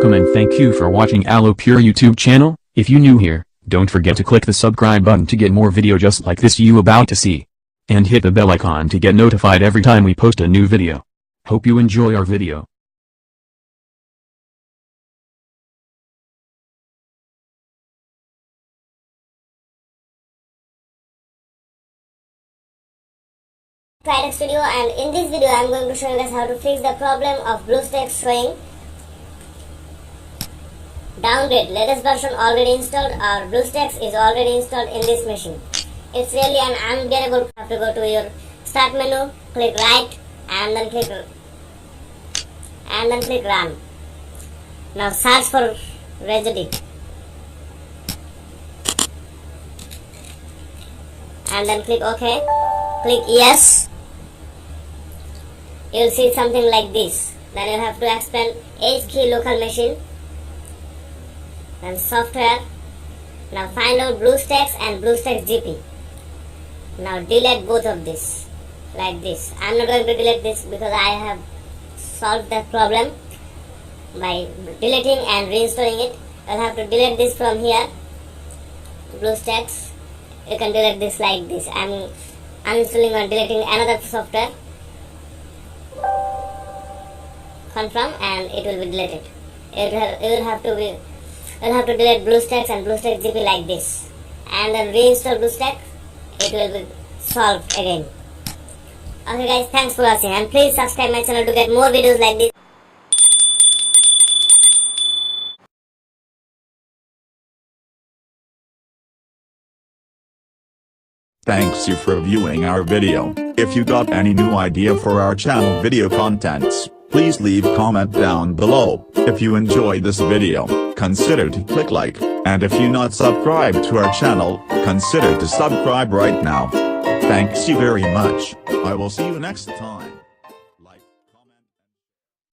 Welcome and thank you for watching Aloe Pure YouTube channel. If you new here, don't forget to click the subscribe button to get more video just like this you about to see. And hit the bell icon to get notified every time we post a new video. Hope you enjoy our video. Product Studio, and in this video I am going to show you guys how to fix the problem of BlueStalks showing downgrade. Latest version already installed or BlueStalks is already installed in this machine. It's really an unbearable. You have to go to your start menu, click right and then click run. Now search for residue and then click OK. Click yes. You will see something like this. Then you have to expand H key local machine, then software. Now find out BlueStalks and BlueStalks GP. Now delete both of this like this. I am not going to delete this because I have solved that problem by deleting and reinstalling it. I will have to delete this from here. BlueStalks. You can delete this like this. I am uninstalling or deleting another software. Confirm and it will be deleted. You will have to delete BlueStalks and BlueStalks GP like this, and then reinstall BlueStalks. It will be solved again. Okay guys, thanks for watching and please subscribe my channel to get more videos like this. Thanks you for viewing our video. If you got any new idea for our channel video contents, please leave comment down below. If you enjoyed this video, consider to click like, and if you not subscribed to our channel, consider to subscribe right now. Thanks you very much. I will see you next time.